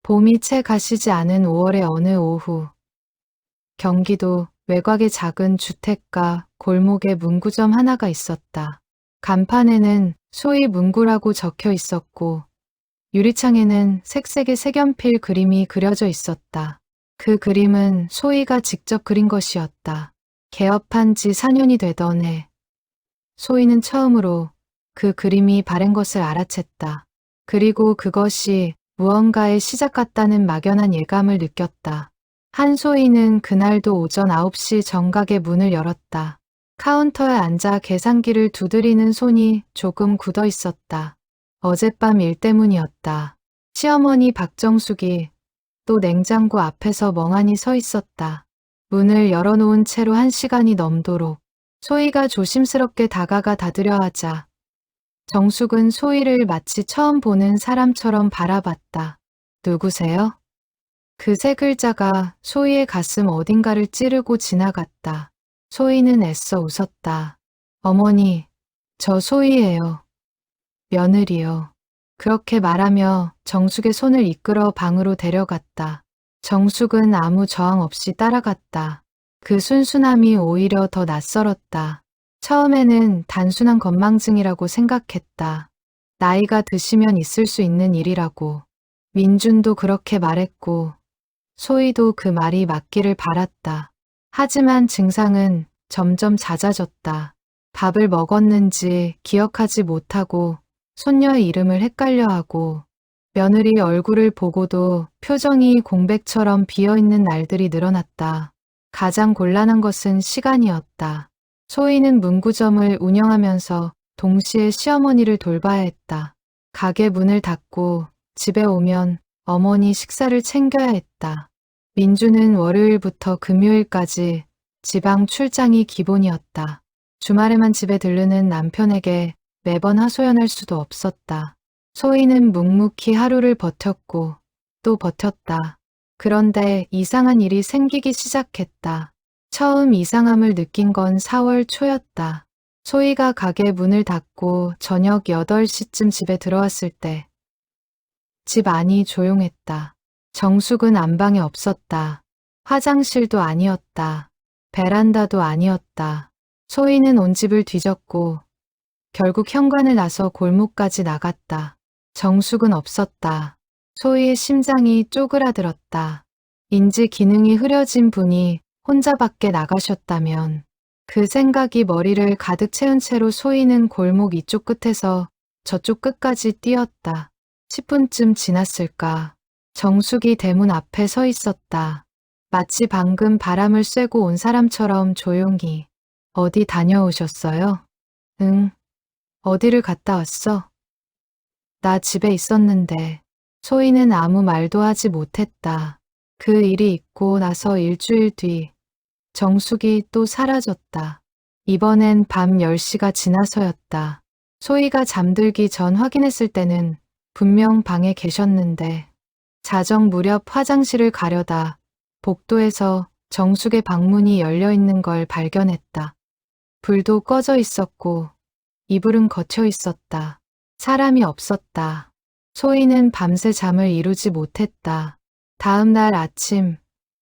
봄이 채 가시지 않은 5월의 어느 오후, 경기도 외곽의 작은 주택가 골목에 문구점 하나가 있었다. 간판에는 소위 문구라고 적혀 있었고 유리창에는 색색의 색연필 그림이 그려져 있었다. 그 그림은 소희가 직접 그린 것이었다. 개업한 지 4년이 되던 해, 소희는 처음으로 그 그림이 바른 것을 알아챘다. 그리고 그것이 무언가의 시작 같다는 막연한 예감을 느꼈다. 한소희는 그날도 오전 9시 정각에 문을 열었다. 카운터에 앉아 계산기를 두드리는 손이 조금 굳어 있었다. 어젯밤 일 때문이었다. 시어머니 박정숙이 또 냉장고 앞에서 멍하니 서 있었다. 문을 열어놓은 채로 1시간이 넘도록 소희가 조심스럽게 다가가 닫으려 하자 정숙은 소희를 마치 처음 보는 사람처럼 바라봤다. 누구세요? 그 세 글자가 소희의 가슴 어딘가를 찌르고 지나갔다. 소희는 애써 웃었다. 어머니, 저 소희예요. 며느리요. 그렇게 말하며 정숙의 손을 이끌어 방으로 데려갔다. 정숙은 아무 저항 없이 따라갔다. 그 순순함이 오히려 더 낯설었다. 처음에는 단순한 건망증이라고 생각했다. 나이가 드시면 있을 수 있는 일이라고. 민준도 그렇게 말했고 소희도 그 말이 맞기를 바랐다. 하지만 증상은 점점 잦아졌다. 밥을 먹었는지 기억하지 못하고 손녀의 이름을 헷갈려하고 며느리 얼굴을 보고도 표정이 공백처럼 비어있는 날들이 늘어났다. 가장 곤란한 것은 시간이었다. 소희는 문구점을 운영하면서 동시에 시어머니를 돌봐야 했다. 가게 문을 닫고 집에 오면 어머니 식사를 챙겨야 했다. 민주는 월요일부터 금요일까지 지방 출장이 기본이었다. 주말에만 집에 들르는 남편에게 매번 하소연할 수도 없었다. 소희는 묵묵히 하루를 버텼고 또 버텼다. 그런데 이상한 일이 생기기 시작했다. 처음 이상함을 느낀 건 4월 초였다. 소희가 가게 문을 닫고 저녁 8시쯤 집에 들어왔을 때 집 안이 조용했다. 정숙은 안방에 없었다. 화장실도 아니었다. 베란다도 아니었다. 소희는 온 집을 뒤졌고 결국 현관을 나서 골목까지 나갔다. 정숙은 없었다. 소희의 심장이 쪼그라들었다. 인지 기능이 흐려진 분이 혼자 밖에 나가셨다면 그 생각이 머리를 가득 채운 채로 소희는 골목 이쪽 끝에서 저쪽 끝까지 뛰었다. 10분쯤 지났을까. 정숙이 대문 앞에 서 있었다. 마치 방금 바람을 쐬고 온 사람처럼 조용히. 어디 다녀오셨어요? 응. 어디를 갔다 왔어? 나 집에 있었는데. 소희는 아무 말도 하지 못했다. 그 일이 있고 나서 일주일 뒤 정숙이 또 사라졌다. 이번엔 밤 10시가 지나서였다. 소희가 잠들기 전 확인했을 때는 분명 방에 계셨는데 자정 무렵 화장실을 가려다 복도에서 정숙의 방문이 열려 있는 걸 발견했다. 불도 꺼져 있었고 이불은 걷혀 있었다. 사람이 없었다. 소희는 밤새 잠을 이루지 못했다. 다음 날 아침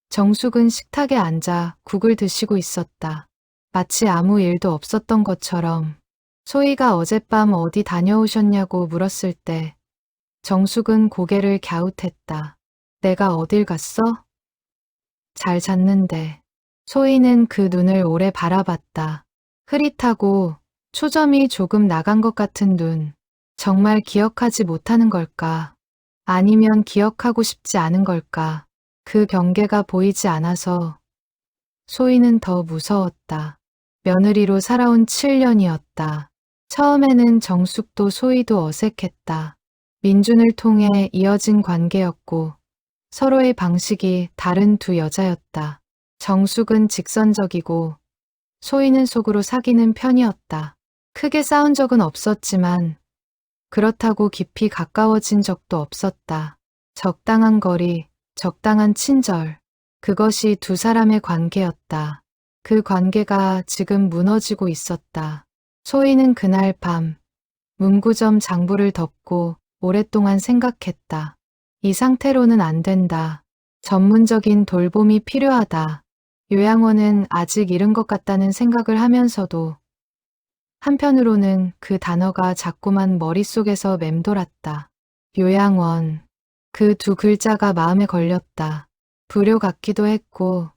정숙은 식탁에 앉아 국을 드시고 있었다. 마치 아무 일도 없었던 것처럼. 소희가 어젯밤 어디 다녀오셨냐고 물었을 때 정숙은 고개를 갸웃했다. 내가 어딜 갔어? 잘 잤는데. 소희는 그 눈을 오래 바라봤다. 흐릿하고 초점이 조금 나간 것 같은 눈. 정말 기억하지 못하는 걸까? 아니면 기억하고 싶지 않은 걸까? 그 경계가 보이지 않아서 소희는 더 무서웠다. 며느리로 살아온 7년이었다. 처음에는 정숙도 소희도 어색했다. 민준을 통해 이어진 관계였고 서로의 방식이 다른 두 여자였다. 정숙은 직선적이고 소희는 속으로 사귀는 편이었다. 크게 싸운 적은 없었지만 그렇다고 깊이 가까워진 적도 없었다. 적당한 거리, 적당한 친절. 그것이 두 사람의 관계였다. 그 관계가 지금 무너지고 있었다. 소희는 그날 밤 문구점 장부를 덮고 오랫동안 생각했다. 이 상태로는 안 된다. 전문적인 돌봄이 필요하다. 요양원은 아직 이른 것 같다는 생각을 하면서도 한편으로는 그 단어가 자꾸만 머릿속에서 맴돌았다. 요양원. 그 두 글자가 마음에 걸렸다. 불효 같기도 했고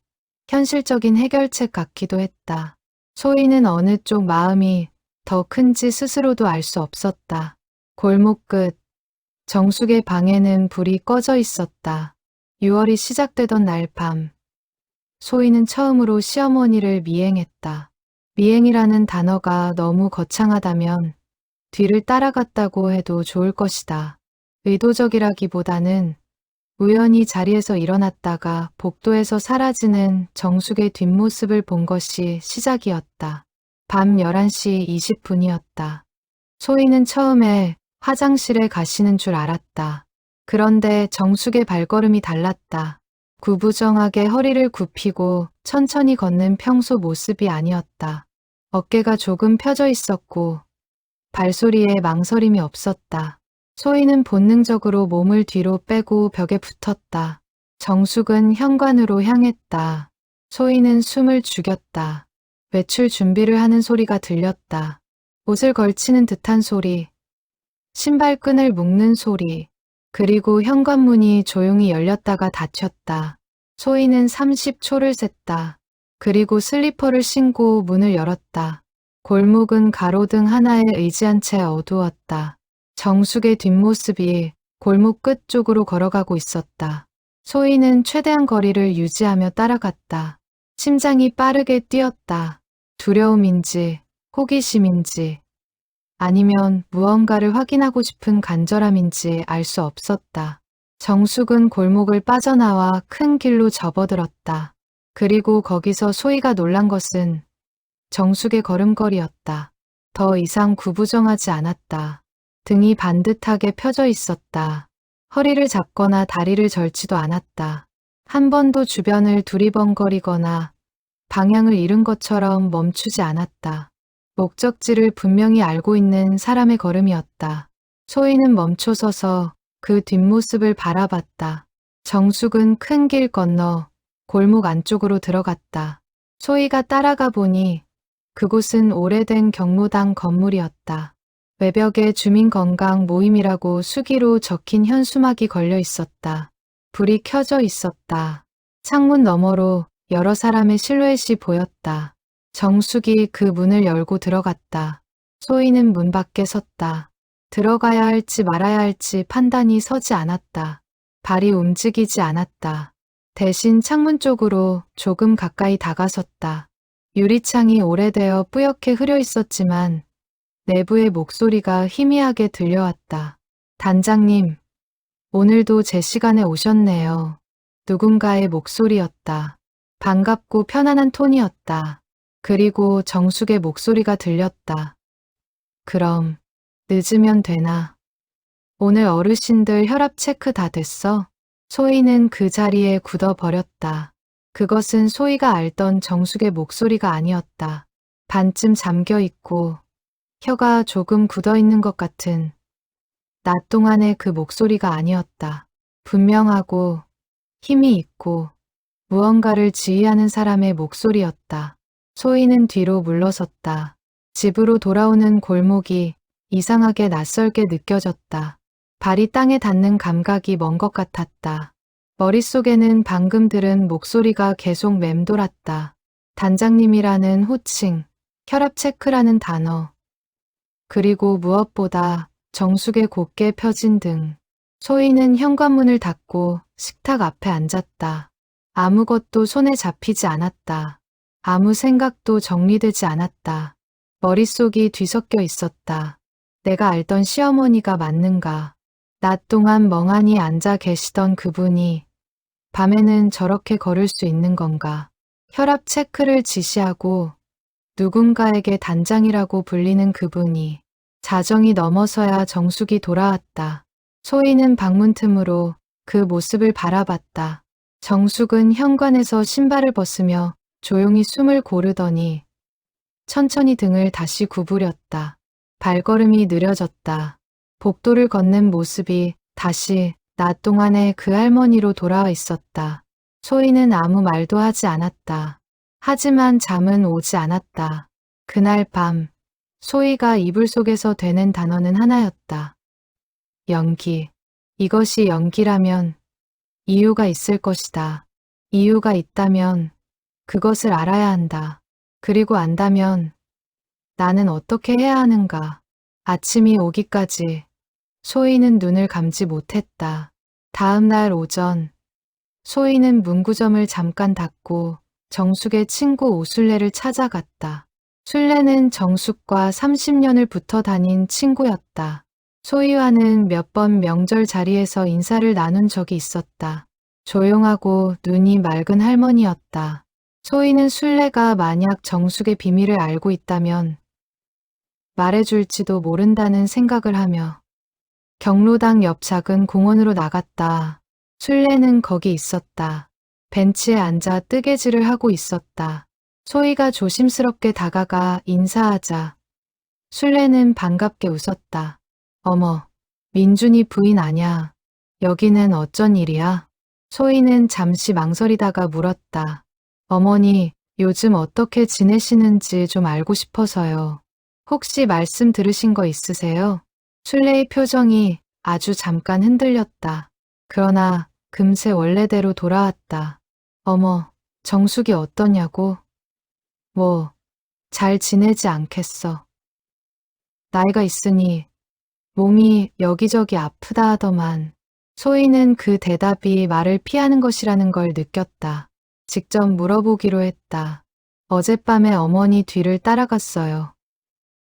현실적인 해결책 같기도 했다. 소희는 어느 쪽 마음이 더 큰지 스스로도 알 수 없었다. 골목 끝. 정숙의 방에는 불이 꺼져 있었다. 6월이 시작되던 날 밤. 소희는 처음으로 시어머니를 미행했다. 미행이라는 단어가 너무 거창하다면 뒤를 따라갔다고 해도 좋을 것이다. 의도적이라기보다는 우연히 자리에서 일어났다가 복도에서 사라지는 정숙의 뒷모습을 본 것이 시작이었다. 밤 11시 20분이었다. 소희는 처음에 화장실에 가시는 줄 알았다. 그런데 정숙의 발걸음이 달랐다. 구부정하게 허리를 굽히고 천천히 걷는 평소 모습이 아니었다. 어깨가 조금 펴져 있었고 발소리에 망설임이 없었다. 소희는 본능적으로 몸을 뒤로 빼고 벽에 붙었다. 정숙은 현관으로 향했다. 소희는 숨을 죽였다. 외출 준비를 하는 소리가 들렸다. 옷을 걸치는 듯한 소리, 신발끈을 묶는 소리, 그리고 현관문이 조용히 열렸다가 닫혔다. 소희는 30초를 셌다. 그리고 슬리퍼를 신고 문을 열었다. 골목은 가로등 하나에 의지한 채 어두웠다. 정숙의 뒷모습이 골목 끝 쪽으로 걸어가고 있었다. 소희는 최대한 거리를 유지하며 따라갔다. 심장이 빠르게 뛰었다. 두려움인지 호기심인지 아니면 무언가를 확인하고 싶은 간절함인지 알 수 없었다. 정숙은 골목을 빠져나와 큰 길로 접어들었다. 그리고 거기서 소희가 놀란 것은 정숙의 걸음걸이였다. 더 이상 구부정하지 않았다. 등이 반듯하게 펴져 있었다. 허리를 잡거나 다리를 절지도 않았다. 한 번도 주변을 두리번거리거나 방향을 잃은 것처럼 멈추지 않았다. 목적지를 분명히 알고 있는 사람의 걸음이었다. 소희는 멈춰서서 그 뒷모습을 바라봤다. 정숙은 큰 길 건너 골목 안쪽으로 들어갔다. 소희가 따라가 보니 그곳은 오래된 경로당 건물이었다. 외벽에 주민건강 모임이라고 수기로 적힌 현수막이 걸려 있었다. 불이 켜져 있었다. 창문 너머로 여러 사람의 실루엣이 보였다. 정숙이 그 문을 열고 들어갔다. 소희는 문 밖에 섰다. 들어가야 할지 말아야 할지 판단이 서지 않았다. 발이 움직이지 않았다. 대신 창문 쪽으로 조금 가까이 다가섰다. 유리창이 오래되어 뿌옇게 흐려 있었지만 내부의 목소리가 희미하게 들려왔다. 단장님, 오늘도 제 시간에 오셨네요. 누군가의 목소리였다. 반갑고 편안한 톤이었다. 그리고 정숙의 목소리가 들렸다. 그럼 늦으면 되나? 오늘 어르신들 혈압 체크 다 됐어? 소희는 그 자리에 굳어버렸다. 그것은 소희가 알던 정숙의 목소리가 아니었다. 반쯤 잠겨있고 혀가 조금 굳어있는 것 같은 낮 동안의 그 목소리가 아니었다. 분명하고 힘이 있고 무언가를 지휘하는 사람의 목소리였다. 소희는 뒤로 물러섰다. 집으로 돌아오는 골목이 이상하게 낯설게 느껴졌다. 발이 땅에 닿는 감각이 먼 것 같았다. 머릿속에는 방금 들은 목소리가 계속 맴돌았다. 단장님이라는 호칭, 혈압 체크라는 단어, 그리고 무엇보다 정숙의 곧게 펴진 등. 소희는 현관문을 닫고 식탁 앞에 앉았다. 아무것도 손에 잡히지 않았다. 아무 생각도 정리되지 않았다. 머릿속이 뒤섞여 있었다. 내가 알던 시어머니가 맞는가? 낮 동안 멍하니 앉아 계시던 그분이 밤에는 저렇게 걸을 수 있는 건가? 혈압 체크를 지시하고 누군가에게 단장이라고 불리는 그분이 자정이 넘어서야 정숙이 돌아왔다. 소희는 방문 틈으로 그 모습을 바라봤다. 정숙은 현관에서 신발을 벗으며 조용히 숨을 고르더니 천천히 등을 다시 구부렸다. 발걸음이 느려졌다. 복도를 걷는 모습이 다시 낮 동안에 그 할머니로 돌아와 있었다. 소희는 아무 말도 하지 않았다. 하지만 잠은 오지 않았다. 그날 밤 소희가 이불 속에서 되는 단어는 하나였다. 연기. 이것이 연기라면 이유가 있을 것이다. 이유가 있다면 그것을 알아야 한다. 그리고 안다면 나는 어떻게 해야 하는가. 아침이 오기까지 소희는 눈을 감지 못했다. 다음 날 오전 소희는 문구점을 잠깐 닫고 정숙의 친구 오순례를 찾아갔다. 순례는 정숙과 30년을 붙어 다닌 친구였다. 소희와는 몇 번 명절 자리에서 인사를 나눈 적이 있었다. 조용하고 눈이 맑은 할머니였다. 소희는 순례가 만약 정숙의 비밀을 알고 있다면 말해줄지도 모른다는 생각을 하며 경로당 옆 작은 공원으로 나갔다. 순례는 거기 있었다. 벤치에 앉아 뜨개질을 하고 있었다. 소희가 조심스럽게 다가가 인사하자 순례는 반갑게 웃었다. 어머, 민준이 부인 아냐? 여기는 어쩐 일이야? 소희는 잠시 망설이다가 물었다. 어머니, 요즘 어떻게 지내시는지 좀 알고 싶어서요. 혹시 말씀 들으신 거 있으세요? 순례의 표정이 아주 잠깐 흔들렸다. 그러나 금세 원래대로 돌아왔다. 어머, 정숙이 어떠냐고? 뭐, 잘 지내지 않겠어. 나이가 있으니 몸이 여기저기 아프다 하더만. 소희는 그 대답이 말을 피하는 것이라는 걸 느꼈다. 직접 물어보기로 했다. 어젯밤에 어머니 뒤를 따라갔어요.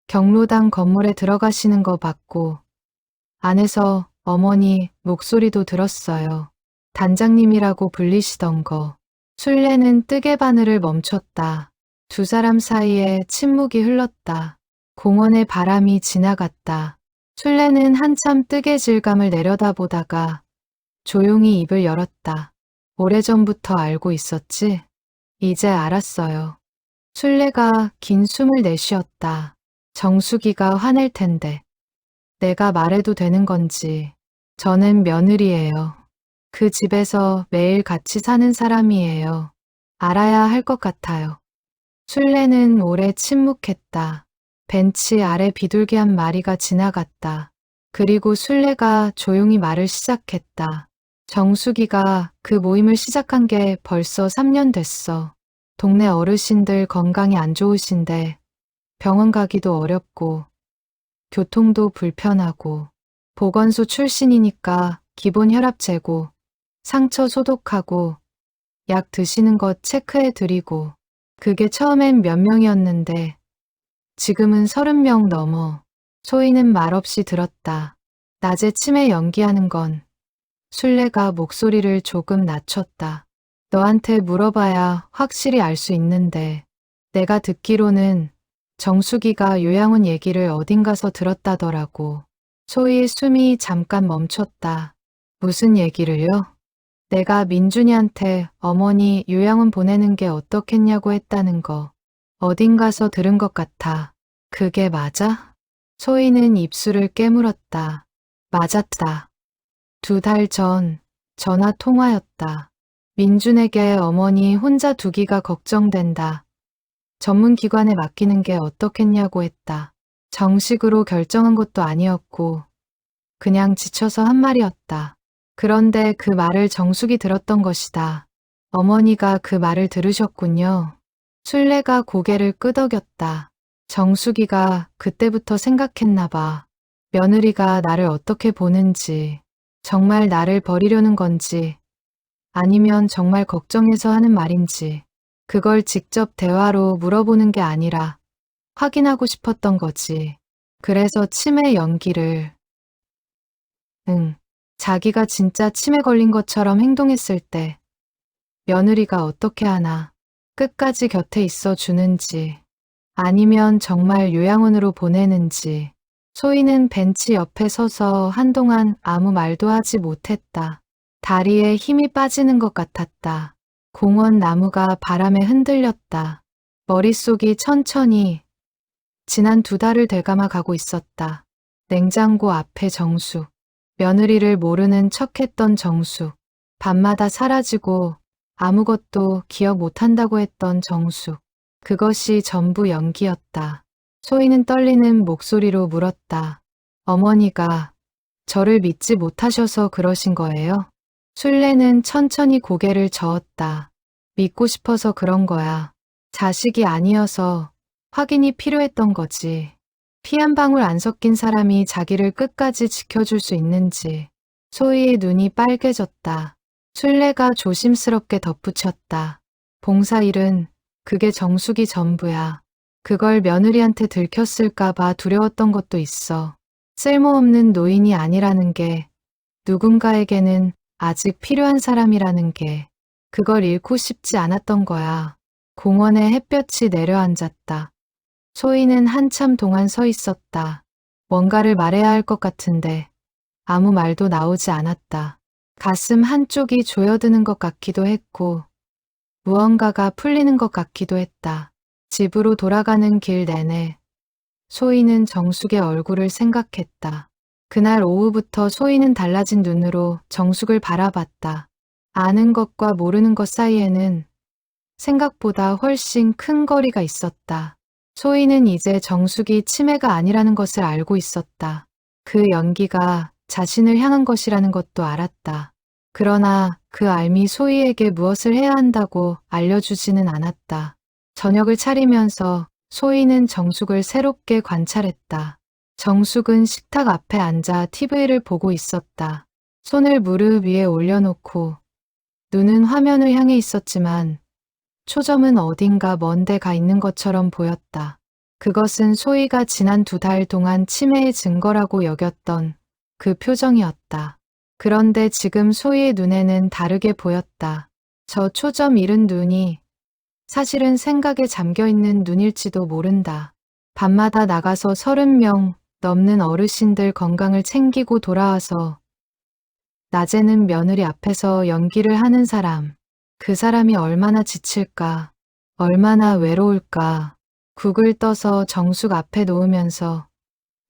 경로당 건물에 들어가시는 거 봤고 안에서 어머니 목소리도 들었어요. 단장님이라고 불리시던 거. 순례는 뜨개 바늘을 멈췄다. 두 사람 사이에 침묵이 흘렀다. 공원의 바람이 지나갔다. 순례는 한참 뜨개 질감을 내려다보다가 조용히 입을 열었다. 오래전부터 알고 있었지? 이제 알았어요. 순례가 긴 숨을 내쉬었다. 정숙이가 화낼 텐데. 내가 말해도 되는 건지. 저는 며느리예요. 그 집에서 매일 같이 사는 사람이에요. 알아야 할 것 같아요. 순례는 오래 침묵했다. 벤치 아래 비둘기 한 마리가 지나갔다. 그리고 순례가 조용히 말을 시작했다. 정숙이가 그 모임을 시작한 게 벌써 3년 됐어. 동네 어르신들 건강이 안 좋으신데 병원 가기도 어렵고 교통도 불편하고 보건소 출신이니까 기본 혈압 재고 상처 소독하고 약 드시는 것 체크해 드리고 그게 처음엔 몇 명이었는데 지금은 30명 넘어. 소희는 말없이 들었다. 낮에 치매 연기하는 건 순례가 목소리를 조금 낮췄다. 너한테 물어봐야 확실히 알 수 있는데 내가 듣기로는 정숙이가 요양원 얘기를 어딘가서 들었다더라고. 소희의 숨이 잠깐 멈췄다. 무슨 얘기를요? 내가 민준이한테 어머니 요양원 보내는 게 어떻겠냐고 했다는 거 어딘가서 들은 것 같아. 그게 맞아? 소희는 입술을 깨물었다. 맞았다. 2달 전 전화 통화였다. 민준에게 어머니 혼자 두기가 걱정된다. 전문기관에 맡기는 게 어떻겠냐고 했다. 정식으로 결정한 것도 아니었고 그냥 지쳐서 한 말이었다. 그런데 그 말을 정숙이 들었던 것이다. 어머니가 그 말을 들으셨군요. 순례가 고개를 끄덕였다. 정숙이가 그때부터 생각했나 봐. 며느리가 나를 어떻게 보는지, 정말 나를 버리려는 건지, 아니면 정말 걱정해서 하는 말인지, 그걸 직접 대화로 물어보는 게 아니라 확인하고 싶었던 거지. 그래서 치매 연기를 자기가 진짜 치매 걸린 것처럼 행동했을 때 며느리가 어떻게 하나 끝까지 곁에 있어 주는지 아니면 정말 요양원으로 보내는지. 소희는 벤치 옆에 서서 한동안 아무 말도 하지 못했다. 다리에 힘이 빠지는 것 같았다. 공원 나무가 바람에 흔들렸다. 머릿속이 천천히 지난 2달을 되감아 가고 있었다. 냉장고 앞에 정숙. 며느리를 모르는 척했던 정숙. 밤마다 사라지고 아무것도 기억 못한다고 했던 정숙. 그것이 전부 연기였다. 소희는 떨리는 목소리로 물었다. 어머니가 저를 믿지 못하셔서 그러신 거예요? 순례는 천천히 고개를 저었다. 믿고 싶어서 그런 거야. 자식이 아니어서 확인이 필요했던 거지. 피 한 방울 안 섞인 사람이 자기를 끝까지 지켜줄 수 있는지. 소희의 눈이 빨개졌다. 순례가 조심스럽게 덧붙였다. 봉사일은 그게 정숙이 전부야. 그걸 며느리한테 들켰을까봐 두려웠던 것도 있어. 쓸모없는 노인이 아니라는 게, 누군가에게는 아직 필요한 사람이라는 게, 그걸 잃고 싶지 않았던 거야. 공원에 햇볕이 내려앉았다. 소희는 한참 동안 서 있었다. 뭔가를 말해야 할 것 같은데 아무 말도 나오지 않았다. 가슴 한쪽이 조여드는 것 같기도 했고 무언가가 풀리는 것 같기도 했다. 집으로 돌아가는 길 내내 소희는 정숙의 얼굴을 생각했다. 그날 오후부터 소희는 달라진 눈으로 정숙을 바라봤다. 아는 것과 모르는 것 사이에는 생각보다 훨씬 큰 거리가 있었다. 소희는 이제 정숙이 치매가 아니라는 것을 알고 있었다. 그 연기가 자신을 향한 것이라는 것도 알았다. 그러나 그 알미 소희에게 무엇을 해야 한다고 알려주지는 않았다. 저녁을 차리면서 소희는 정숙을 새롭게 관찰했다. 정숙은 식탁 앞에 앉아 TV를 보고 있었다. 손을 무릎 위에 올려놓고 눈은 화면을 향해 있었지만 초점은 어딘가 먼 데 가 있는 것처럼 보였다. 그것은 소희가 지난 2달 동안 치매의 증거라고 여겼던 그 표정이었다. 그런데 지금 소희의 눈에는 다르게 보였다. 저 초점 잃은 눈이 사실은 생각에 잠겨있는 눈일지도 모른다. 밤마다 나가서 30명 넘는 어르신들 건강을 챙기고 돌아와서 낮에는 며느리 앞에서 연기를 하는 사람. 그 사람이 얼마나 지칠까, 얼마나 외로울까. 국을 떠서 정숙 앞에 놓으면서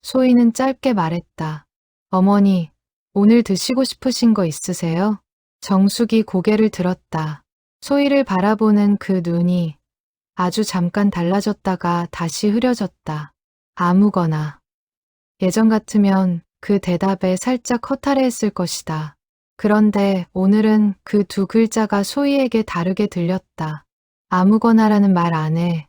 소희는 짧게 말했다. 어머니, 오늘 드시고 싶으신 거 있으세요? 정숙이 고개를 들었다. 소희를 바라보는 그 눈이 아주 잠깐 달라졌다가 다시 흐려졌다. 아무거나. 예전 같으면 그 대답에 살짝 허탈해했을 것이다. 그런데 오늘은 그 2글자가 소희에게 다르게 들렸다. 아무거나라는 말 안에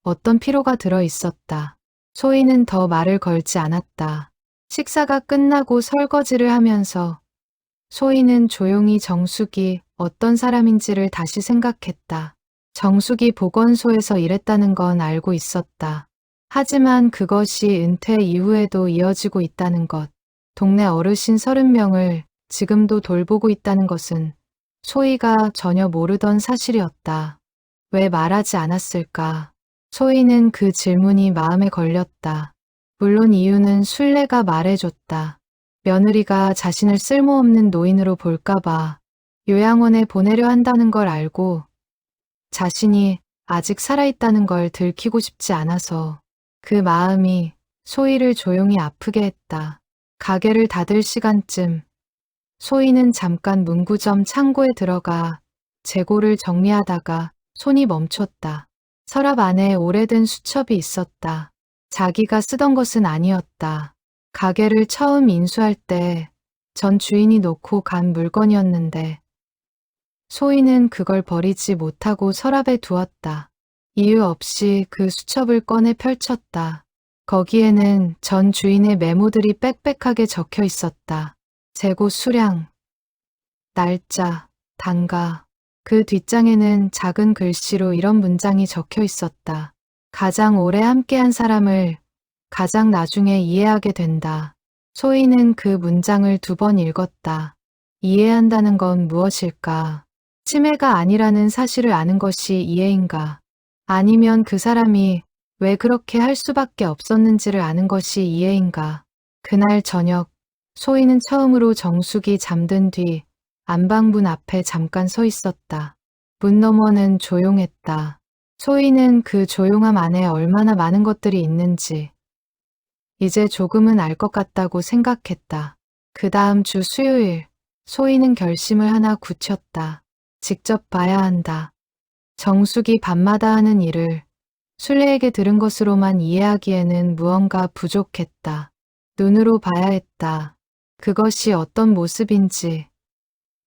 어떤 피로가 들어 있었다. 소희는 더 말을 걸지 않았다. 식사가 끝나고 설거지를 하면서 소희는 조용히 정숙이 어떤 사람인지를 다시 생각했다. 정숙이 보건소에서 일했다는 건 알고 있었다. 하지만 그것이 은퇴 이후에도 이어지고 있다는 것, 동네 어르신 30명을 지금도 돌보고 있다는 것은 소희가 전혀 모르던 사실이었다. 왜 말하지 않았을까? 소희는 그 질문이 마음에 걸렸다. 물론 이유는 순례가 말해줬다. 며느리가 자신을 쓸모없는 노인으로 볼까봐 요양원에 보내려 한다는 걸 알고 자신이 아직 살아있다는 걸 들키고 싶지 않아서 그 마음이 소희를 조용히 아프게 했다. 가게를 닫을 시간쯤 소희는 잠깐 문구점 창고에 들어가 재고를 정리하다가 손이 멈췄다. 서랍 안에 오래된 수첩이 있었다. 자기가 쓰던 것은 아니었다. 가게를 처음 인수할 때 전 주인이 놓고 간 물건이었는데 소희는 그걸 버리지 못하고 서랍에 두었다. 이유 없이 그 수첩을 꺼내 펼쳤다. 거기에는 전 주인의 메모들이 빽빽하게 적혀 있었다. 재고 수량, 날짜, 단가. 그 뒷장에는 작은 글씨로 이런 문장이 적혀 있었다. 가장 오래 함께한 사람을 가장 나중에 이해하게 된다. 소희는 그 문장을 2번 읽었다. 이해한다는 건 무엇일까? 치매가 아니라는 사실을 아는 것이 이해인가? 아니면 그 사람이 왜 그렇게 할 수밖에 없었는지를 아는 것이 이해인가? 그날 저녁, 소희는 처음으로 정숙이 잠든 뒤 안방문 앞에 잠깐 서 있었다. 문 너머는 조용했다. 소희는 그 조용함 안에 얼마나 많은 것들이 있는지 이제 조금은 알 것 같다고 생각했다. 그 다음 주 수요일, 소희는 결심을 하나 굳혔다. 직접 봐야 한다. 정숙이 밤마다 하는 일을 순례에게 들은 것으로만 이해하기에는 무언가 부족했다. 눈으로 봐야 했다. 그것이 어떤 모습인지,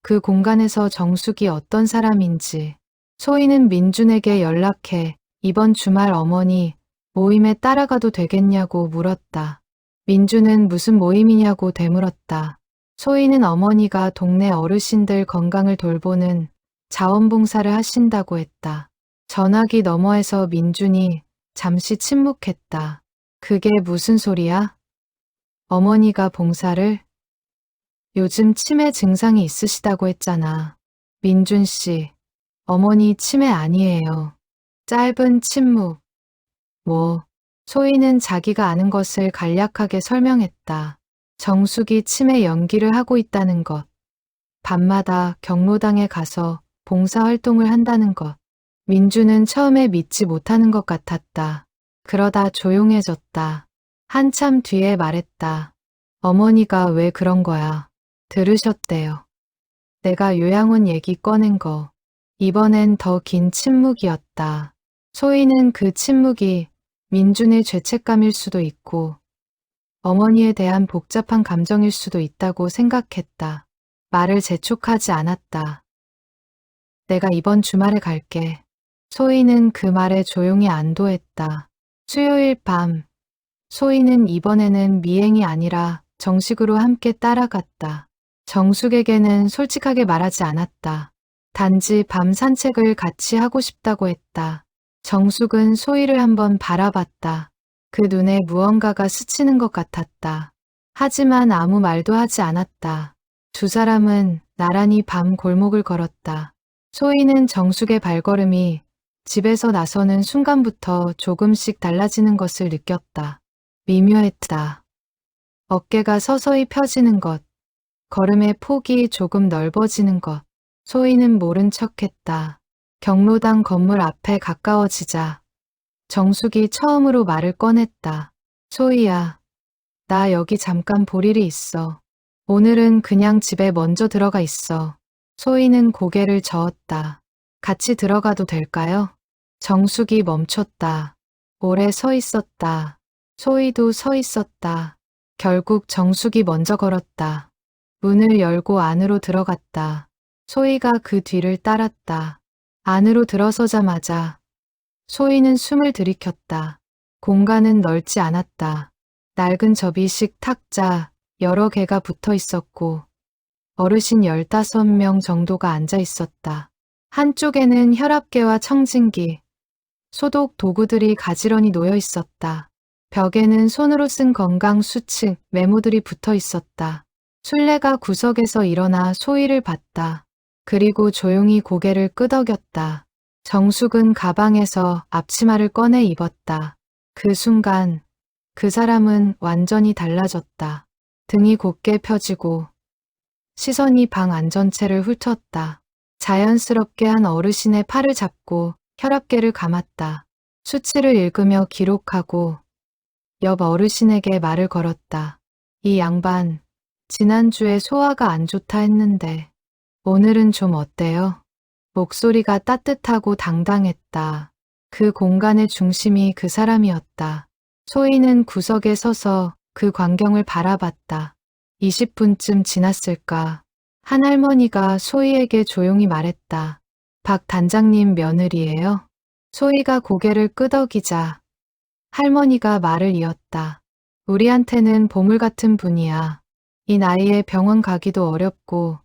그 공간에서 정숙이 어떤 사람인지. 소희는 민준에게 연락해 이번 주말 어머니 모임에 따라가도 되겠냐고 물었다. 민준은 무슨 모임이냐고 되물었다. 소희는 어머니가 동네 어르신들 건강을 돌보는 자원봉사를 하신다고 했다. 전화기 너머에서 민준이 잠시 침묵했다. 그게 무슨 소리야? 어머니가 봉사를? 요즘 치매 증상이 있으시다고 했잖아. 민준 씨, 어머니 치매 아니에요. 짧은 침묵. 뭐, 소희는 자기가 아는 것을 간략하게 설명했다. 정숙이 치매 연기를 하고 있다는 것. 밤마다 경로당에 가서 봉사활동을 한다는 것. 민주는 처음에 믿지 못하는 것 같았다. 그러다 조용해졌다. 한참 뒤에 말했다. 어머니가 왜 그런 거야? 들으셨대요. 내가 요양원 얘기 꺼낸 거. 이번엔 더 긴 침묵이었다. 소희는 그 침묵이 민준의 죄책감일 수도 있고 어머니에 대한 복잡한 감정일 수도 있다고 생각했다. 말을 재촉하지 않았다. 내가 이번 주말에 갈게. 소희는 그 말에 조용히 안도했다. 수요일 밤, 소희는 이번에는 미행이 아니라 정식으로 함께 따라갔다. 정숙에게는 솔직하게 말하지 않았다. 단지 밤 산책을 같이 하고 싶다고 했다. 정숙은 소희를 한번 바라봤다. 그 눈에 무언가가 스치는 것 같았다. 하지만 아무 말도 하지 않았다. 두 사람은 나란히 밤 골목을 걸었다. 소희는 정숙의 발걸음이 집에서 나서는 순간부터 조금씩 달라지는 것을 느꼈다. 미묘했다. 어깨가 서서히 펴지는 것, 걸음의 폭이 조금 넓어지는 것. 소희는 모른 척했다. 경로당 건물 앞에 가까워지자 정숙이 처음으로 말을 꺼냈다. 소희야, 나 여기 잠깐 볼 일이 있어. 오늘은 그냥 집에 먼저 들어가 있어. 소희는 고개를 저었다. 같이 들어가도 될까요? 정숙이 멈췄다. 오래 서 있었다. 소희도 서 있었다. 결국 정숙이 먼저 걸었다. 문을 열고 안으로 들어갔다. 소희가 그 뒤를 따랐다. 안으로 들어서자마자 소희는 숨을 들이켰다. 공간은 넓지 않았다. 낡은 접이식 탁자 여러 개가 붙어 있었고 어르신 15명 정도가 앉아 있었다. 한쪽에는 혈압계와 청진기, 소독 도구들이 가지런히 놓여 있었다. 벽에는 손으로 쓴 건강 수칙 메모들이 붙어 있었다. 순례가 구석에서 일어나 소희를 봤다. 그리고 조용히 고개를 끄덕였다. 정숙은 가방에서 앞치마를 꺼내 입었다. 그 순간 그 사람은 완전히 달라졌다. 등이 곧게 펴지고 시선이 방 안전체를 훑었다. 자연스럽게 한 어르신의 팔을 잡고 혈압계를 감았다. 수치를 읽으며 기록하고 옆 어르신에게 말을 걸었다. 이 양반, 지난주에 소화가 안 좋다 했는데 오늘은 좀 어때요? 목소리가 따뜻하고 당당했다. 그 공간의 중심이 그 사람이었다. 소희는 구석에 서서 그 광경을 바라봤다. 20분쯤 지났을까. 한 할머니가 소희에게 조용히 말했다. 박 단장님 며느리예요? 소희가 고개를 끄덕이자 할머니가 말을 이었다. 우리한테는 보물 같은 분이야. 이 나이에 병원 가기도 어렵고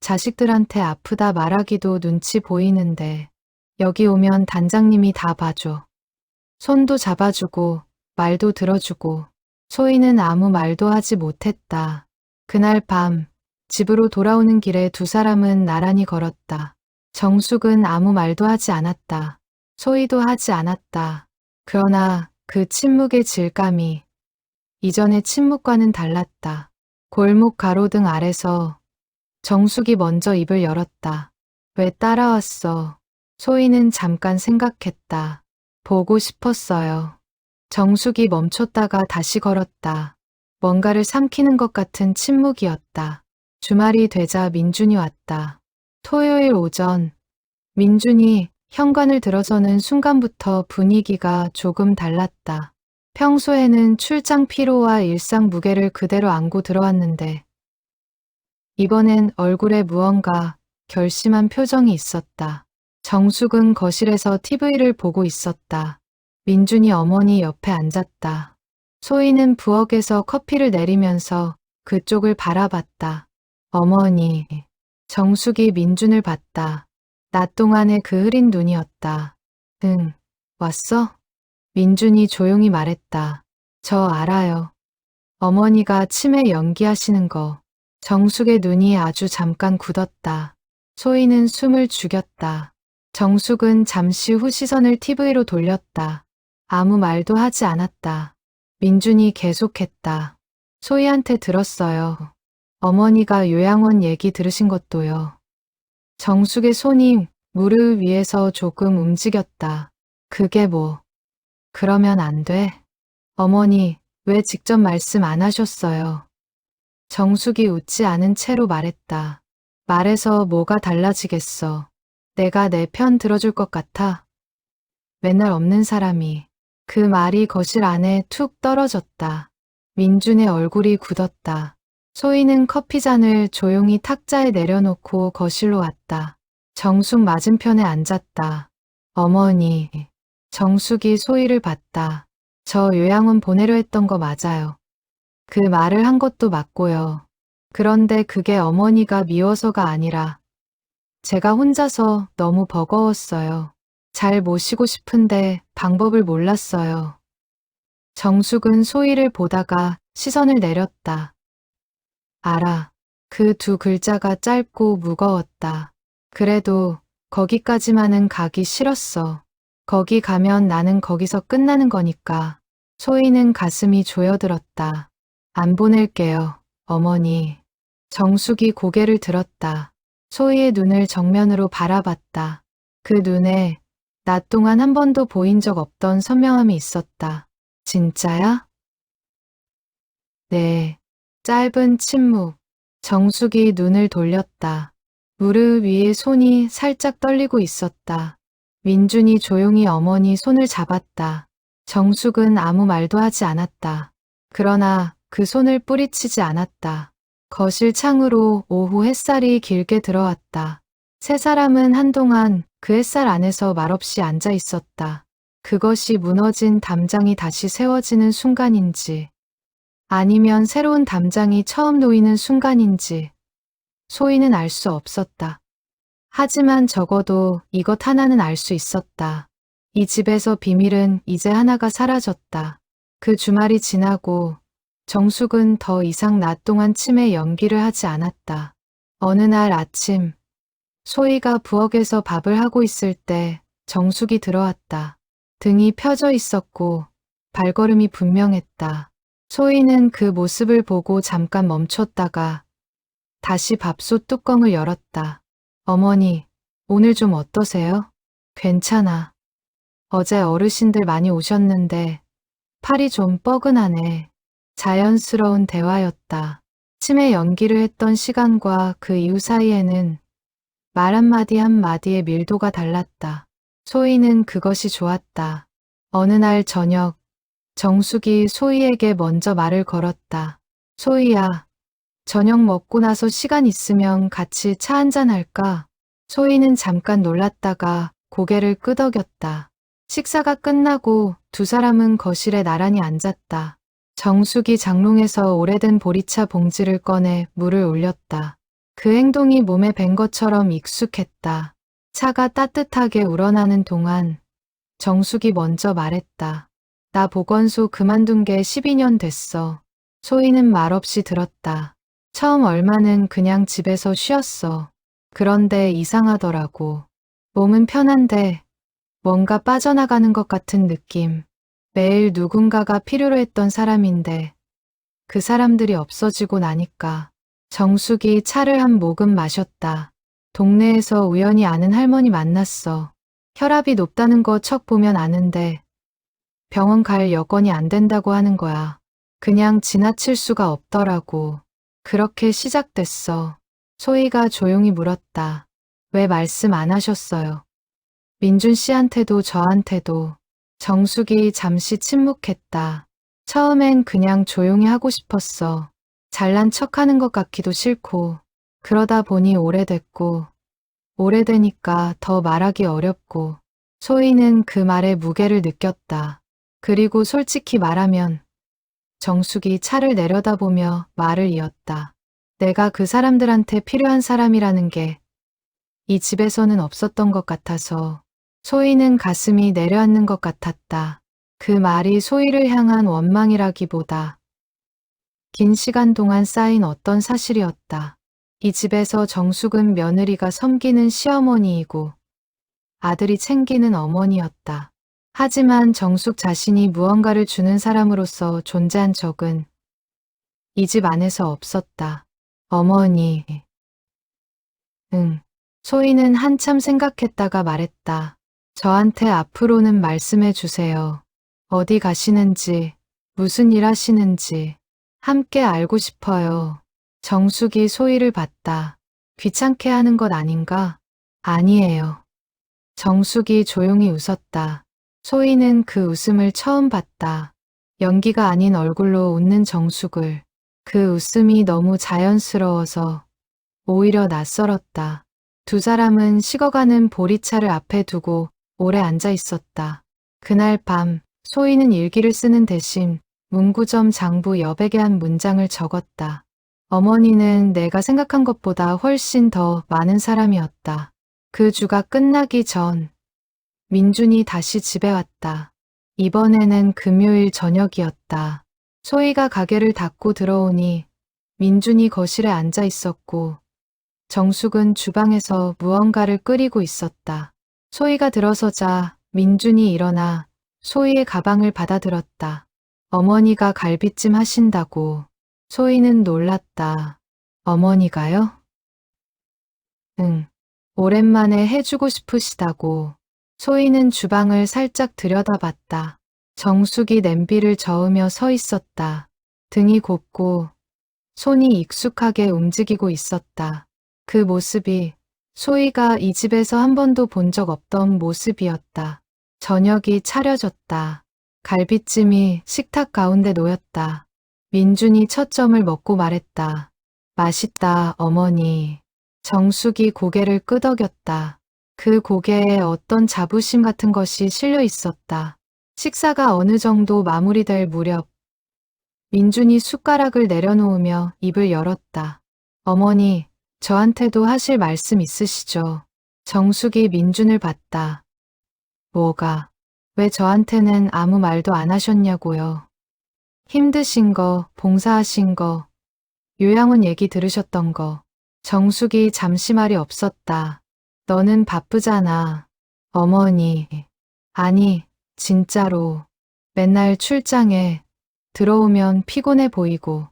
자식들한테 아프다 말하기도 눈치 보이는데 여기 오면 단장님이 다 봐줘. 손도 잡아주고 말도 들어주고. 소희는 아무 말도 하지 못했다. 그날 밤 집으로 돌아오는 길에 두 사람은 나란히 걸었다. 정숙은 아무 말도 하지 않았다. 소희도 하지 않았다. 그러나 그 침묵의 질감이 이전의 침묵과는 달랐다. 골목 가로등 아래서 정숙이 먼저 입을 열었다. 왜 따라왔어? 소희는 잠깐 생각했다. 보고 싶었어요. 정숙이 멈췄다가 다시 걸었다. 뭔가를 삼키는 것 같은 침묵이었다. 주말이 되자 민준이 왔다. 토요일 오전, 민준이 현관을 들어서는 순간부터 분위기가 조금 달랐다. 평소에는 출장 피로와 일상 무게를 그대로 안고 들어왔는데 이번엔 얼굴에 무언가 결심한 표정이 있었다. 정숙은 거실에서 TV를 보고 있었다. 민준이 어머니 옆에 앉았다. 소희는 부엌에서 커피를 내리면서 그쪽을 바라봤다. 어머니, 정숙이 민준을 봤다. 낮 동안의 그 흐린 눈이었다. 응, 왔어? 민준이 조용히 말했다. 저 알아요. 어머니가 치매 연기하시는 거. 정숙의 눈이 아주 잠깐 굳었다. 소희는 숨을 죽였다. 정숙은 잠시 후 시선을 TV로 돌렸다. 아무 말도 하지 않았다. 민준이 계속했다. 소희한테 들었어요. 어머니가 요양원 얘기 들으신 것도요. 정숙의 손이 무릎 위에서 조금 움직였다. 그게 뭐? 그러면 안 돼. 어머니, 왜 직접 말씀 안 하셨어요? 정숙이 웃지 않은 채로 말했다. 말해서 뭐가 달라지겠어. 내가 내 편 들어줄 것 같아. 맨날 없는 사람이. 그 말이 거실 안에 툭 떨어졌다. 민준의 얼굴이 굳었다. 소희는 커피잔을 조용히 탁자에 내려놓고 거실로 왔다. 정숙 맞은편에 앉았다. 어머니. 정숙이 소희를 봤다. 저 요양원 보내려 했던 거 맞아요. 그 말을 한 것도 맞고요. 그런데 그게 어머니가 미워서가 아니라 제가 혼자서 너무 버거웠어요. 잘 모시고 싶은데 방법을 몰랐어요. 정숙은 소희를 보다가 시선을 내렸다. 알아. 그 두 글자가 짧고 무거웠다. 그래도 거기까지만은 가기 싫었어. 거기 가면 나는 거기서 끝나는 거니까. 소희는 가슴이 조여들었다. 안 보낼게요, 어머니. 정숙이 고개를 들었다. 소희의 눈을 정면으로 바라봤다. 그 눈에 낮 동안 한 번도 보인 적 없던 선명함이 있었다. 진짜야? 네. 짧은 침묵. 정숙이 눈을 돌렸다. 무릎 위에 손이 살짝 떨리고 있었다. 민준이 조용히 어머니 손을 잡았다. 정숙은 아무 말도 하지 않았다. 그러나 그 손을 뿌리치지 않았다. 거실 창으로 오후 햇살이 길게 들어왔다. 세 사람은 한동안 그 햇살 안에서 말없이 앉아 있었다. 그것이 무너진 담장이 다시 세워지는 순간인지, 아니면 새로운 담장이 처음 놓이는 순간인지, 소희는 알 수 없었다. 하지만 적어도 이것 하나는 알 수 있었다. 이 집에서 비밀은 이제 하나가 사라졌다. 그 주말이 지나고 정숙은 더 이상 낮 동안 치매 연기를 하지 않았다. 어느 날 아침, 소희가 부엌에서 밥을 하고 있을 때 정숙이 들어왔다. 등이 펴져 있었고 발걸음이 분명했다. 소희는 그 모습을 보고 잠깐 멈췄다가 다시 밥솥 뚜껑을 열었다. 어머니, 오늘 좀 어떠세요? 괜찮아. 어제 어르신들 많이 오셨는데 팔이 좀 뻐근하네. 자연스러운 대화였다. 치매 연기를 했던 시간과 그 이후 사이에는 말 한마디 한마디의 밀도가 달랐다. 소희는 그것이 좋았다. 어느 날 저녁, 정숙이 소희에게 먼저 말을 걸었다. 소희야, 저녁 먹고 나서 시간 있으면 같이 차 한잔 할까? 소희는 잠깐 놀랐다가 고개를 끄덕였다. 식사가 끝나고 두 사람은 거실에 나란히 앉았다. 정숙이 장롱에서 오래된 보리차 봉지를 꺼내 물을 올렸다. 그 행동이 몸에 밴 것처럼 익숙했다. 차가 따뜻하게 우러나는 동안 정숙이 먼저 말했다. 나 보건소 그만둔 게 12년 됐어. 소희는 말없이 들었다. 처음 얼마는 그냥 집에서 쉬었어. 그런데 이상하더라고. 몸은 편한데 뭔가 빠져나가는 것 같은 느낌. 매일 누군가가 필요로 했던 사람인데 그 사람들이 없어지고 나니까. 정숙이 차를 한 모금 마셨다. 동네에서 우연히 아는 할머니 만났어. 혈압이 높다는 거 척 보면 아는데 병원 갈 여건이 안 된다고 하는 거야. 그냥 지나칠 수가 없더라고. 그렇게 시작됐어. 소희가 조용히 물었다. 왜 말씀 안 하셨어요? 민준 씨한테도 저한테도. 정숙이 잠시 침묵했다. 처음엔 그냥 조용히 하고 싶었어. 잘난 척하는 것 같기도 싫고. 그러다 보니 오래됐고. 오래되니까 더 말하기 어렵고. 소희는 그 말에 무게를 느꼈다. 그리고 솔직히 말하면 정숙이 차를 내려다보며 말을 이었다. 내가 그 사람들한테 필요한 사람이라는 게 이 집에서는 없었던 것 같아서. 소희는 가슴이 내려앉는 것 같았다. 그 말이 소희를 향한 원망이라기보다 긴 시간 동안 쌓인 어떤 사실이었다. 이 집에서 정숙은 며느리가 섬기는 시어머니이고 아들이 챙기는 어머니였다. 하지만 정숙 자신이 무언가를 주는 사람으로서 존재한 적은 이 집 안에서 없었다. 어머니. 응. 소희는 한참 생각했다가 말했다. 저한테 앞으로는 말씀해 주세요. 어디 가시는지, 무슨 일 하시는지 함께 알고 싶어요. 정숙이 소희를 봤다. 귀찮게 하는 것 아닌가? 아니에요. 정숙이 조용히 웃었다. 소희는 그 웃음을 처음 봤다. 연기가 아닌 얼굴로 웃는 정숙을. 그 웃음이 너무 자연스러워서 오히려 낯설었다. 두 사람은 식어가는 보리차를 앞에 두고 오래 앉아 있었다. 그날 밤 소희는 일기를 쓰는 대신 문구점 장부 여백에 한 문장을 적었다. 어머니는 내가 생각한 것보다 훨씬 더 많은 사람이었다. 그 주가 끝나기 전 민준이 다시 집에 왔다. 이번에는 금요일 저녁이었다. 소희가 가게를 닫고 들어오니 민준이 거실에 앉아 있었고 정숙은 주방에서 무언가를 끓이고 있었다. 소희가 들어서자 민준이 일어나 소희의 가방을 받아들었다. 어머니가 갈비찜 하신다고. 소희는 놀랐다. 어머니가요? 응. 오랜만에 해주고 싶으시다고. 소희는 주방을 살짝 들여다봤다. 정숙이 냄비를 저으며 서 있었다. 등이 곱고 손이 익숙하게 움직이고 있었다. 그 모습이 소희가 이 집에서 한 번도 본 적 없던 모습이었다. 저녁이 차려졌다. 갈비찜이 식탁 가운데 놓였다. 민준이 첫 점을 먹고 말했다. 맛있다, 어머니. 정숙이 고개를 끄덕였다. 그 고개에 어떤 자부심 같은 것이 실려 있었다. 식사가 어느 정도 마무리될 무렵 민준이 숟가락을 내려놓으며 입을 열었다. 어머니, 저한테도 하실 말씀 있으시죠? 정숙이 민준을 봤다. 뭐가? 왜 저한테는 아무 말도 안 하셨냐고요? 힘드신 거, 봉사하신 거, 요양원 얘기 들으셨던 거. 정숙이 잠시 말이 없었다. 너는 바쁘잖아. 어머니. 아니, 진짜로. 맨날 출장에 들어오면 피곤해 보이고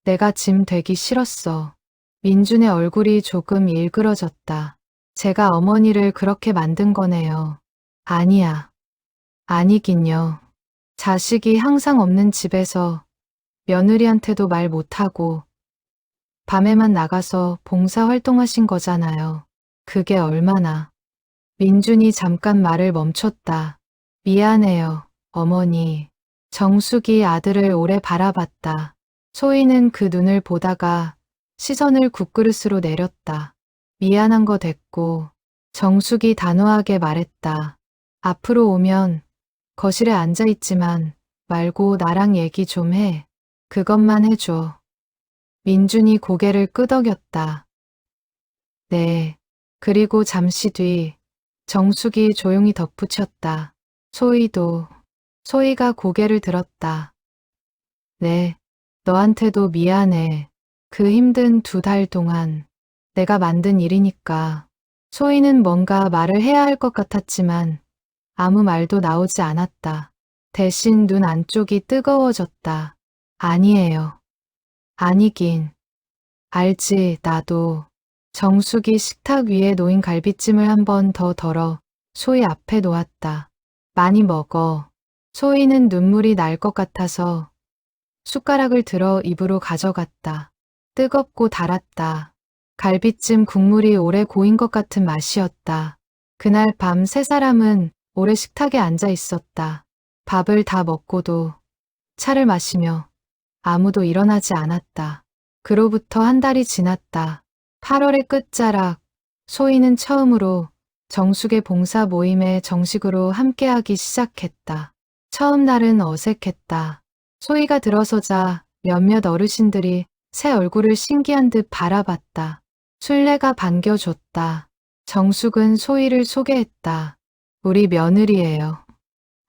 내가 짐 되기 싫었어. 민준의 얼굴이 조금 일그러졌다. 제가 어머니를 그렇게 만든 거네요. 아니야. 아니긴요. 자식이 항상 없는 집에서 며느리한테도 말 못하고 밤에만 나가서 봉사활동하신 거잖아요. 그게 얼마나. 민준이 잠깐 말을 멈췄다. 미안해요, 어머니. 정숙이 아들을 오래 바라봤다. 소희는 그 눈을 보다가 시선을 국그릇으로 내렸다. 미안한 거 됐고 정숙이 단호하게 말했다. 앞으로 오면 거실에 앉아 있지만 말고 나랑 얘기 좀 해. 그것만 해줘. 민준이 고개를 끄덕였다. 네. 그리고 잠시 뒤 정숙이 조용히 덧붙였다. 소희도. 소희가 고개를 들었다. 네. 너한테도 미안해. 그 힘든 2달 동안 내가 만든 일이니까. 소희는 뭔가 말을 해야 할 것 같았지만 아무 말도 나오지 않았다. 대신 눈 안쪽이 뜨거워졌다. 아니에요. 아니긴. 알지, 나도. 정숙이 식탁 위에 놓인 갈비찜을 한 번 더 덜어 소희 앞에 놓았다. 많이 먹어. 소희는 눈물이 날 것 같아서 숟가락을 들어 입으로 가져갔다. 뜨겁고 달았다. 갈비찜 국물이 오래 고인 것 같은 맛이었다. 그날 밤 세 사람은 오래 식탁에 앉아 있었다. 밥을 다 먹고도 차를 마시며 아무도 일어나지 않았다. 그로부터 한 달이 지났다. 8월의 끝자락, 소희는 처음으로 정숙의 봉사 모임에 정식으로 함께하기 시작했다. 처음 날은 어색했다. 소희가 들어서자 몇몇 어르신들이 새 얼굴을 신기한 듯 바라봤다. 술래가 반겨줬다. 정숙은 소희를 소개했다. 우리 며느리예요.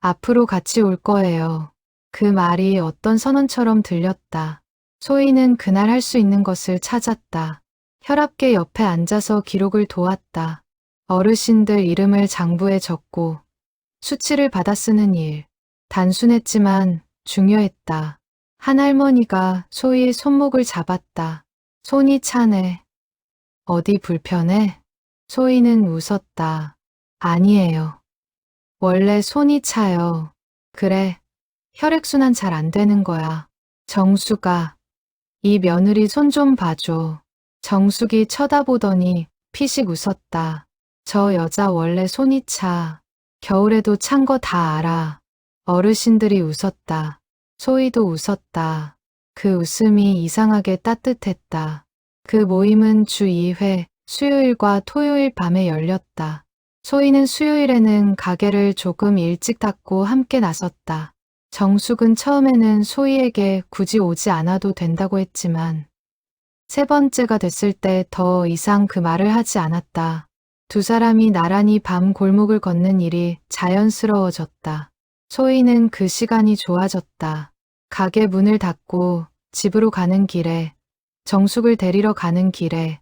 앞으로 같이 올 거예요. 그 말이 어떤 선언처럼 들렸다. 소희는 그날 할 수 있는 것을 찾았다. 혈압계 옆에 앉아서 기록을 도왔다. 어르신들 이름을 장부에 적고 수치를 받아 쓰는 일. 단순했지만 중요했다. 한 할머니가 소희의 손목을 잡았다. 손이 차네. 어디 불편해? 소희는 웃었다. 아니에요. 원래 손이 차요. 그래. 혈액순환 잘 안 되는 거야. 정수가, 이 며느리 손 좀 봐줘. 정숙이 쳐다보더니 피식 웃었다. 저 여자 원래 손이 차. 겨울에도 찬 거 다 알아. 어르신들이 웃었다. 소희도 웃었다. 그 웃음이 이상하게 따뜻했다. 그 모임은 주 2회, 수요일과 토요일 밤에 열렸다. 소희는 수요일에는 가게를 조금 일찍 닫고 함께 나섰다. 정숙은 처음에는 소희에게 굳이 오지 않아도 된다고 했지만 세 번째가 됐을 때 더 이상 그 말을 하지 않았다. 두 사람이 나란히 밤 골목을 걷는 일이 자연스러워졌다. 소희는 그 시간이 좋아졌다. 가게 문을 닫고 집으로 가는 길에, 정숙을 데리러 가는 길에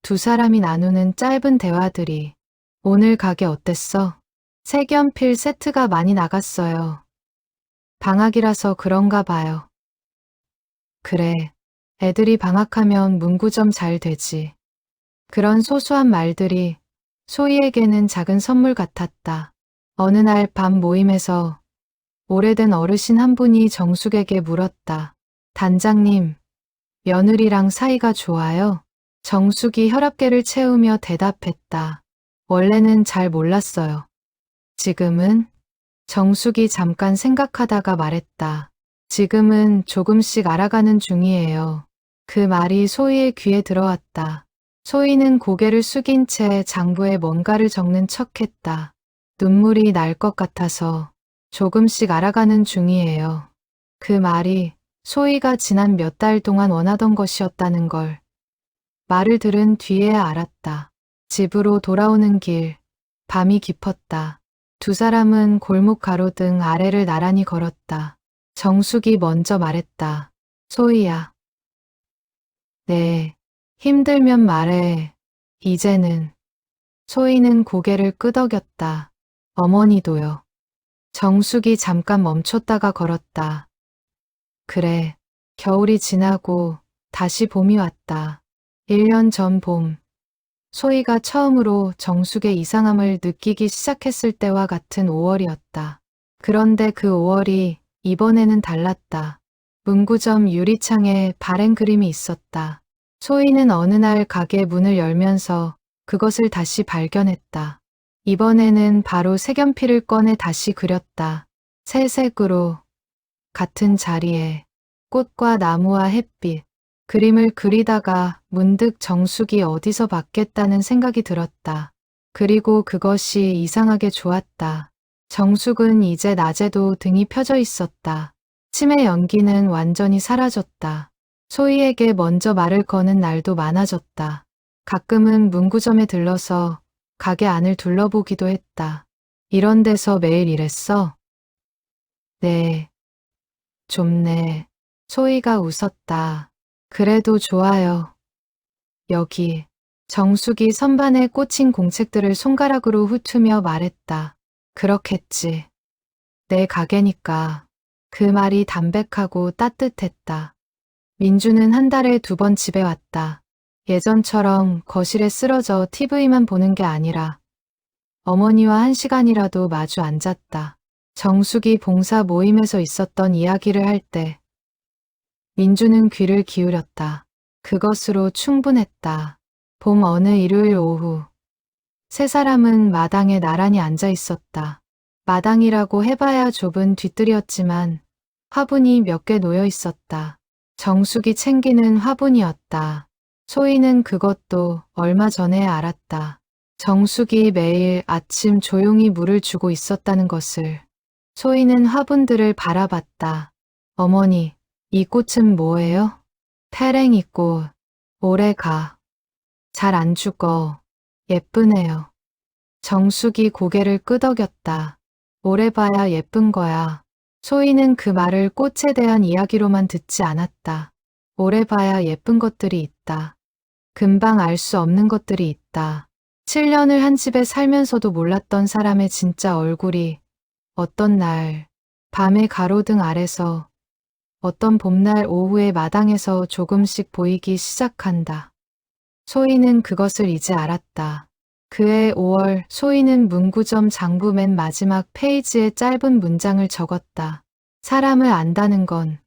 두 사람이 나누는 짧은 대화들이 오늘 가게 어땠어? 색연필 세트가 많이 나갔어요. 방학이라서 그런가 봐요. 그래, 애들이 방학하면 문구점 잘 되지. 그런 소소한 말들이 소희에게는 작은 선물 같았다. 어느 날 밤 모임에서 오래된 어르신 한 분이 정숙에게 물었다. 단장님, 며느리랑 사이가 좋아요? 정숙이 혈압계를 채우며 대답했다. 원래는 잘 몰랐어요. 지금은? 정숙이 잠깐 생각하다가 말했다. 지금은 조금씩 알아가는 중이에요. 그 말이 소희의 귀에 들어왔다. 소희는 고개를 숙인 채 장부에 뭔가를 적는 척했다. 눈물이 날 것 같아서 조금씩 알아가는 중이에요. 그 말이 소희가 지난 몇 달 동안 원하던 것이었다는 걸 말을 들은 뒤에야 알았다. 집으로 돌아오는 길, 밤이 깊었다. 두 사람은 골목 가로등 아래를 나란히 걸었다. 정숙이 먼저 말했다. 소희야. 네, 힘들면 말해. 이제는. 소희는 고개를 끄덕였다. 어머니도요. 정숙이 잠깐 멈췄다가 걸었다. 그래, 겨울이 지나고 다시 봄이 왔다. 1년 전 봄. 소희가 처음으로 정숙의 이상함을 느끼기 시작했을 때와 같은 5월이었다. 그런데 그 5월이 이번에는 달랐다. 문구점 유리창에 바랜 그림이 있었다. 소희는 어느 날 가게 문을 열면서 그것을 다시 발견했다. 이번에는 바로 색연필을 꺼내 다시 그렸다. 새 색으로, 같은 자리에, 꽃과 나무와 햇빛. 그림을 그리다가 문득 정숙이 어디서 봤겠다는 생각이 들었다. 그리고 그것이 이상하게 좋았다. 정숙은 이제 낮에도 등이 펴져 있었다. 치매 연기는 완전히 사라졌다. 소희에게 먼저 말을 거는 날도 많아졌다. 가끔은 문구점에 들러서 가게 안을 둘러보기도 했다. 이런 데서 매일 일했어? 네. 좁네. 소희가 웃었다. 그래도 좋아요. 여기. 정숙이 선반에 꽂힌 공책들을 손가락으로 훑으며 말했다. 그렇겠지. 내 가게니까. 그 말이 담백하고 따뜻했다. 민주는 한 달에 2번 집에 왔다. 예전처럼 거실에 쓰러져 TV만 보는 게 아니라 어머니와 1시간이라도 마주 앉았다. 정숙이 봉사 모임에서 있었던 이야기를 할 때 민주는 귀를 기울였다. 그것으로 충분했다. 봄 어느 일요일 오후. 세 사람은 마당에 나란히 앉아 있었다. 마당이라고 해봐야 좁은 뒤뜰이었지만 화분이 몇 개 놓여 있었다. 정숙이 챙기는 화분이었다. 소희는 그것도 얼마 전에 알았다. 정숙이 매일 아침 조용히 물을 주고 있었다는 것을. 소희는 화분들을 바라봤다. 어머니, 이 꽃은 뭐예요? 페랭이꽃. 오래 가. 잘 안 죽어. 예쁘네요. 정숙이 고개를 끄덕였다. 오래 봐야 예쁜 거야. 소희는 그 말을 꽃에 대한 이야기로만 듣지 않았다. 오래 봐야 예쁜 것들이 있다. 금방 알 수 없는 것들이 있다. 7년을 한 집에 살면서도 몰랐던 사람의 진짜 얼굴이 어떤 날 밤의 가로등 아래서 어떤 봄날 오후의 마당에서 조금씩 보이기 시작한다. 소희는 그것을 이제 알았다. 그해 5월 소희는 문구점 장부 맨 마지막 페이지에 짧은 문장을 적었다. 사람을 안다는 건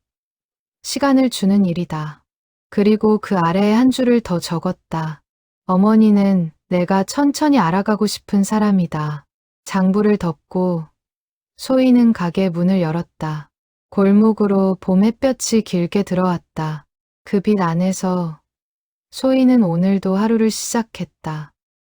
시간을 주는 일이다. 그리고 그 아래에 한 줄을 더 적었다. 어머니는 내가 천천히 알아가고 싶은 사람이다. 장부를 덮고 소희는 가게 문을 열었다. 골목으로 봄 햇볕이 길게 들어왔다. 그 빛 안에서 소희는 오늘도 하루를 시작했다.